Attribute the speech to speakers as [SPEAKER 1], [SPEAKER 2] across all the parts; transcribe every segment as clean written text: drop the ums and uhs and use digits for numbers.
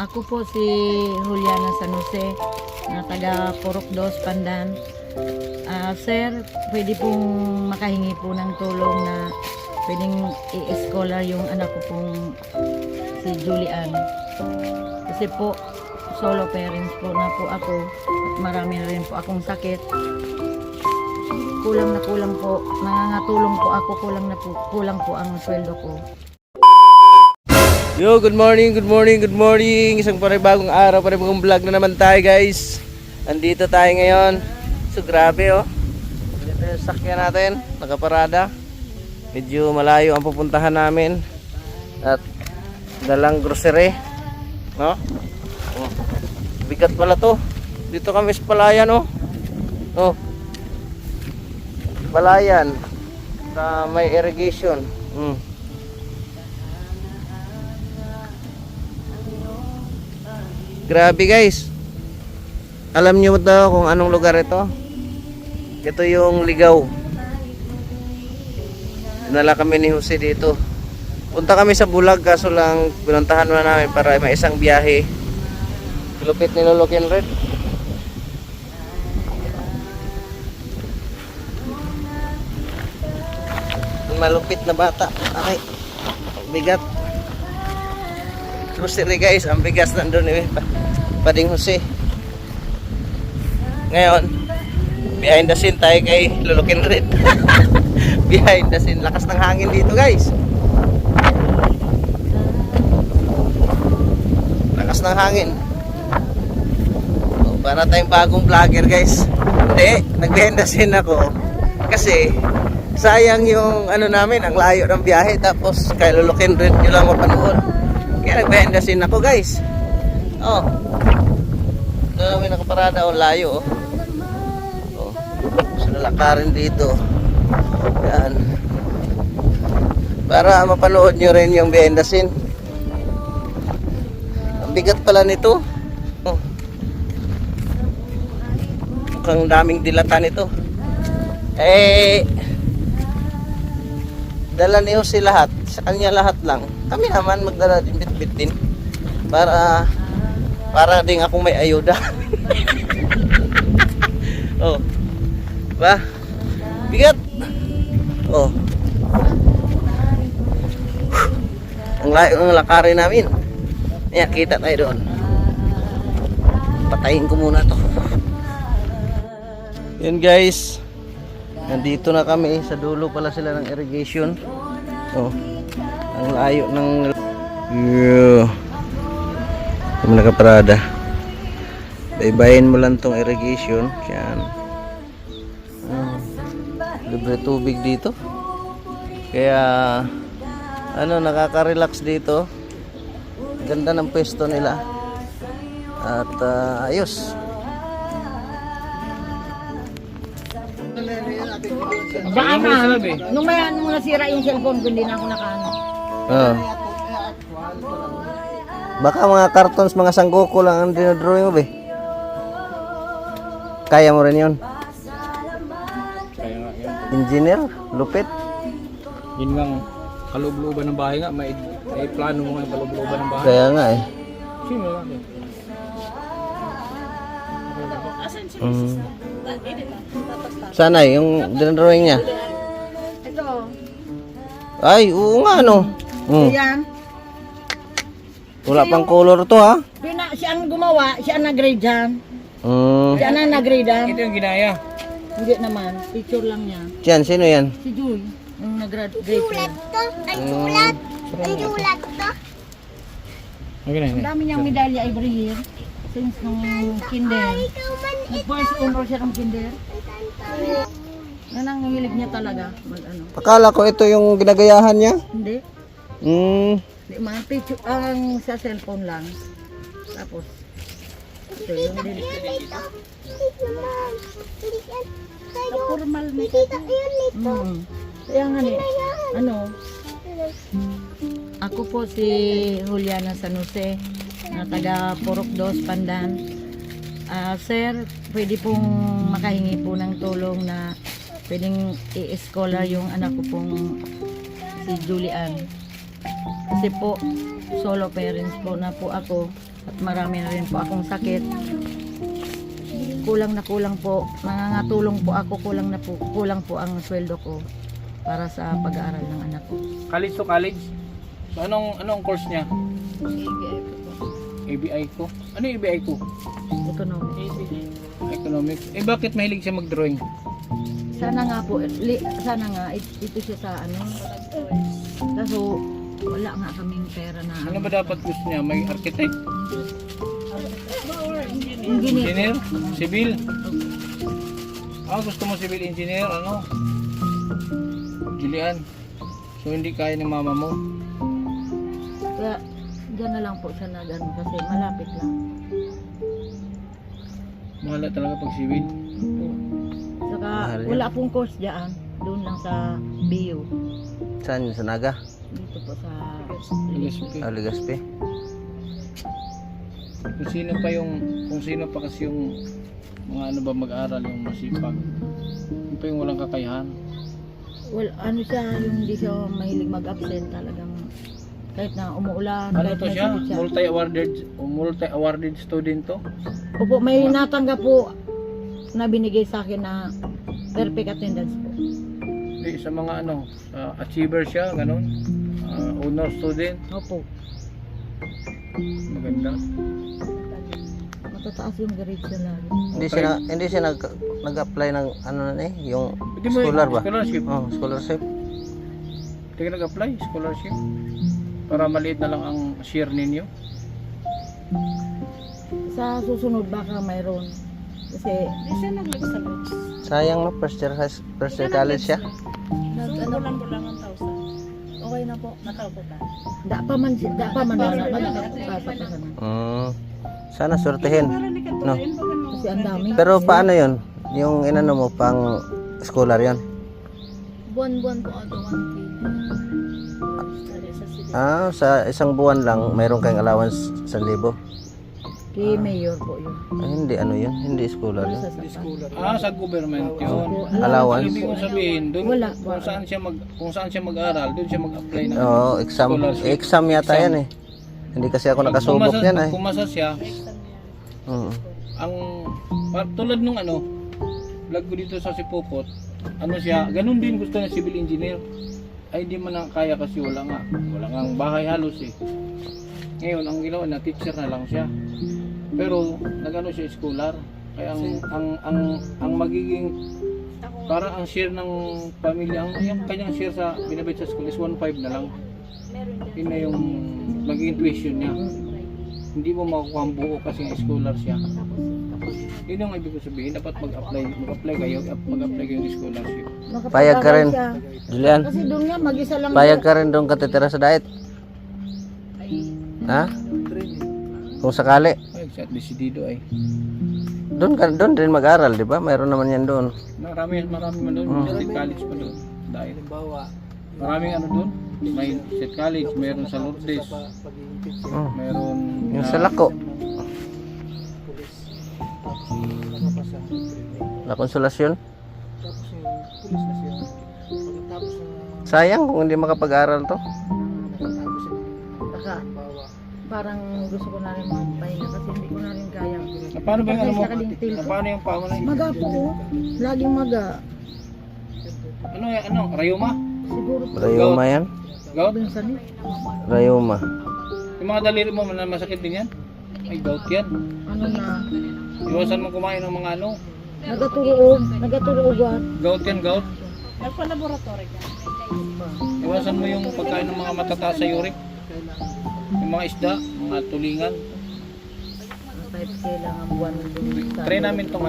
[SPEAKER 1] Ako po si Juliana San Jose, na taga Purok 2, Pandan. Sir, pwede pong makahingi po ng tulong na pwedeng i-scholar yung anak ko pong si Julian. Kasi po, solo parents po na po ako at marami na rin po akong sakit. Kulang na kulang po, nangangatulong po ako, kulang po ang sweldo ko.
[SPEAKER 2] Yo, good morning, good morning, good morning. Isang panibagong araw, panibagong vlog na naman tayo, guys. Andito tayo ngayon. So grabe oh. Dito yung sakyan natin, nakaparada. Medyo malayo ang pupuntahan namin. At dalang grocery, no? Oh. Bigat pala to. Dito kami sa Palayan, oh. Oh. Palayan. Sa may irrigation. Grabe guys. Alam niyo ba kung anong lugar ito? Ito yung Ligaw. Dinala kami ni Jose dito. Punta kami sa Bulag kaso lang pinuntahan na namin para may isang biyahe. Lupit ni Lolo Kenred. Malupit na bata. Okay. Bigat. Grocery guys, ang bigas nandun eh. Pading Jose. Ngayon, behind the scene tayo kay Lolo Kenred. Behind the scene, lakas ng hangin dito guys. Lakas ng hangin. Oh, para tayong bagong vlogger guys. Hindi, nag-behind the scene ako. Kasi sayang yung ano namin, ang layo ng biyahe. Tapos kay Lolo Kenred nyo lang mapanood. Kaya nag-behind the scene ako guys. Oh. Doon kami nakaparada, oh, layo oh. Oh. So lalakarin dito. Yan. Para mapanood nyo rin yung behind the scene. Ang bigat pala nito. Oh. Mukhang daming dilata nito. Dala niyo si lahat. Sa kanya lahat lang. Kami naman magdala din bit-bit din. Para ding akong may ayuda. Oh. Ba? Bigat. Oh. Ang layo ng lakarin namin. Ayan, kita tayo doon. Patayin ko muna to. Yan guys. Nandito na kami. Sa dulo pala sila ng irrigation. Oh. Ang layo ng... Yeah. Kami nakaparada. Baybayin mo lang tong irrigation. Yan. Libre tubig dito. Kaya ano, nakaka-relax dito. Ganda ng pwesto nila. At ayos.
[SPEAKER 1] Baka nung nasira yung cellphone ko, hindi na ako nakaano.
[SPEAKER 2] Baka mga cartons, mga sanggoko lang ang dinodrawing mo be. Kaya mo rin yun. Engineer, lupit.
[SPEAKER 3] Yun nga, kaloob-looban ng bahay nga, may plano mo nga kaloob-looban ng bahay.
[SPEAKER 2] Kaya nga eh.
[SPEAKER 3] Sino lang eh?
[SPEAKER 2] Sana yung dinodrawing niya.
[SPEAKER 1] Ito.
[SPEAKER 2] Ay, oo nga no.
[SPEAKER 1] Yan.
[SPEAKER 2] Wala pang color to ha.
[SPEAKER 1] Siya ang gumawa, siya ang nag-grade dyan. Siya ang nag-grade dyan.
[SPEAKER 3] Ito yung ginaya.
[SPEAKER 1] Hindi naman, picture lang niya.
[SPEAKER 2] Yan, sino yan?
[SPEAKER 1] Si Jules, yung nag-grade.
[SPEAKER 4] Ang julat to.
[SPEAKER 1] Ang dami niyang medalya every year. Since nung kinder. Nag-first honor siya ng kinder. Yan ang hilig niya talaga. Mag-ano.
[SPEAKER 2] Akala ko ito yung ginagayahan niya.
[SPEAKER 1] Hindi. Hindi man, picture ang sa cellphone lang. Tapos, ito yung din. Formal na ito. Kaya nga ni, ano, ako po si Juliana San Jose, na taga Purok 2, Pandan. Sir, pwede pong makahingi po ng tulong na pwedeng i-scholar yung anak ko pong si Julian. Kasi po, solo parents po na po ako At marami na rin po akong sakit. Kulang po. Nangangatulong po ako. Kulang po ang sweldo ko para sa pag-aaral ng anak ko.
[SPEAKER 3] College to college? So anong course niya? ABI ko. Ano yung ABI ko?
[SPEAKER 1] Economics.
[SPEAKER 3] Economics. Eh bakit mahilig siya mag-drawing?
[SPEAKER 1] Sana nga po, sana nga, ito siya sa ano. Kaso, wala nga kaming pera na.
[SPEAKER 3] Ano ba dapat gusto niya? May architect?
[SPEAKER 1] Engineer.
[SPEAKER 3] Engineer? Civil? Gusto mo civil engineer? Ano? Julian. So hindi kaya ng mama mo?
[SPEAKER 1] Kaya, dyan na lang po siya na gano'n kasi malapit lang.
[SPEAKER 3] Mahala talaga pag civil.
[SPEAKER 1] Saka,
[SPEAKER 2] Mahal yan.
[SPEAKER 1] wala pong course dyan. Doon lang sa BU.
[SPEAKER 2] Saan yun? Sa Naga?
[SPEAKER 1] Dito po sa...
[SPEAKER 3] Legazpi.
[SPEAKER 2] Legazpi.
[SPEAKER 3] Kung sino pa kasi yung mga ano ba mag-aral yung masipag. Yung pa yung walang kakayahan.
[SPEAKER 1] Well, ano siya, yung hindi siya mahilig mag-absent talagang kahit na umuulan,
[SPEAKER 3] Ano
[SPEAKER 1] kahit
[SPEAKER 3] to
[SPEAKER 1] may
[SPEAKER 3] siya?
[SPEAKER 1] sakit siya.
[SPEAKER 3] Multi-awarded student to?
[SPEAKER 1] Opo, may natanggap po na binigay sa akin na perfect attendance po.
[SPEAKER 3] Hindi, sa mga ano, achiever siya, ganun. Honor student,
[SPEAKER 1] Opo,
[SPEAKER 3] maganda.
[SPEAKER 1] matataas yung grade siya lagi.
[SPEAKER 2] Hindi siya nag-apply ng ano na eh, yung
[SPEAKER 3] Hindi mo
[SPEAKER 2] scholar ba?
[SPEAKER 3] Scholarship.
[SPEAKER 2] Oh, scholarship.
[SPEAKER 3] Hindi ka nag-apply, scholarship. Para maliit na lang ang share ninyo.
[SPEAKER 1] Sa susunod baka mayroon. Kasi,
[SPEAKER 2] Sayang no, first year college siya.
[SPEAKER 4] Bulan-bulan ang 1,000. Okay na po, nakaupo ka.
[SPEAKER 1] da pa man na magpapasa na.
[SPEAKER 2] Sana sortehin. No.
[SPEAKER 1] Kasi ang dami.
[SPEAKER 2] Pero paano yun? Yung inano mo pang scholar yun?
[SPEAKER 4] Buwan-buwan po ako 1K.
[SPEAKER 2] Sa isang buwan lang mayroon kayong allowance 1,000.
[SPEAKER 1] Kay mayor po yun.
[SPEAKER 2] Hindi ano yun, hindi scholar yun.
[SPEAKER 1] Sa sapat.
[SPEAKER 3] Sa government yun.
[SPEAKER 1] Opo,
[SPEAKER 2] Allowance.
[SPEAKER 3] Ibig kong sabihin, doon
[SPEAKER 1] Wala.
[SPEAKER 3] kung saan siya mag-aral, doon siya mag-apply ng
[SPEAKER 2] Oo, exam yata yan eh. Hindi kasi ako nakasubok yan eh.
[SPEAKER 3] Kung pumasa siya, tulad nung vlog ko dito sa Sipopot, siya, ganun din gusto ng civil engineer. Ay di man na kaya kasi wala nga ang bahay halos eh. Ngayon ang ginawa na teacher na lang siya. Pero nagano siya scholar. Kaya ang magiging para ang share ng pamilya, yung kanyang share sa binabait sa school is 1.5 na lang. Yun na yung magiging tuition niya. Hindi mo makukuha ang buo kasi scholar siya. Yun yung ibig ko sabihin, dapat mag-apply kayo ng scholarship.
[SPEAKER 2] Payag ka rin,
[SPEAKER 1] Siya.
[SPEAKER 2] Julian.
[SPEAKER 1] Kasi doon nga mag-isa lang.
[SPEAKER 2] Payag ka rin doon katitira sa diet. Ha? Kung sakali.
[SPEAKER 3] Ay, siya decidido ay.
[SPEAKER 2] Doon din mag-aral, di ba? Mayroon naman yan doon.
[SPEAKER 3] Marami man doon. State college pa doon. Dahil maraming doon. May state college, mayroon sa Lourdes. Mayroon
[SPEAKER 2] Yung sa Lako. La Konsolasyon. Sayang kung hindi makapag-aral to.
[SPEAKER 1] Saka, parang gusto ko na rin magpahinga kasi hindi ko na rin kaya.
[SPEAKER 3] Paano ba yung
[SPEAKER 1] Kasi
[SPEAKER 3] mo?
[SPEAKER 1] sa kalintil ko.
[SPEAKER 3] Paano yung paa mo na?
[SPEAKER 1] Maga po, oh. Laging maga.
[SPEAKER 3] Rayuma?
[SPEAKER 1] Siguro po.
[SPEAKER 2] Rayuma yan.
[SPEAKER 3] Gout?
[SPEAKER 1] Minsan eh.
[SPEAKER 2] Rayuma.
[SPEAKER 3] Yung mga daliri mo na masakit din yan? Ay, gout yan.
[SPEAKER 1] Ano na,
[SPEAKER 3] Iwasan mo kumain ng mga
[SPEAKER 1] nagaturuog at
[SPEAKER 3] gout yan, gout.
[SPEAKER 4] Nagpa-laboratory ka.
[SPEAKER 3] Iwasan mo yung pagkain ng mga matataas sa uric. Yung mga isda, mga tulingan.
[SPEAKER 1] 5K lang ang buwan doon.
[SPEAKER 3] Try namin tong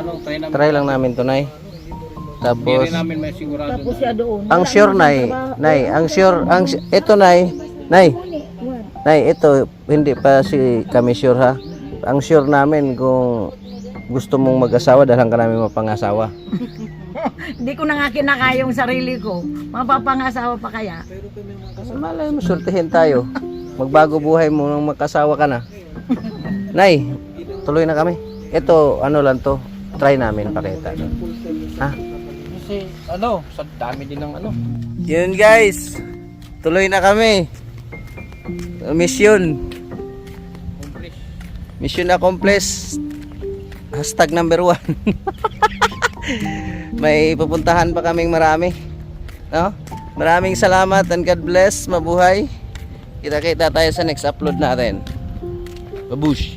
[SPEAKER 2] Try lang namin to, Nay.
[SPEAKER 3] Hindi
[SPEAKER 2] Tapos,
[SPEAKER 3] rin namin may sigurado.
[SPEAKER 1] Tapos siya doon.
[SPEAKER 2] ang sure, Nay. Nay, ang sure, ito, Nay. Nay, ito, hindi pa kami sure ha. Ang sure namin kung gusto mong mag-asawa, dalang ka namin mapangasawa.
[SPEAKER 1] Hindi ko na nga kinakaya yung sarili ko. Mapapangasawa pa kaya?
[SPEAKER 2] Malay mo, surtihin tayo. Magbago buhay mo nang magkasawa ka na. Nay, tuloy na kami. Ito, lang to. Try namin pakita. Ha?
[SPEAKER 3] Kasi sa dami din ng
[SPEAKER 2] Yun guys. Tuloy na kami. Mission.
[SPEAKER 3] accomplish.
[SPEAKER 2] Mission accomplished. Hashtag number 1. May pupuntahan pa kaming marami. No? Maraming salamat and God bless. Mabuhay. Kita-kita tayo sa next upload natin. Babush!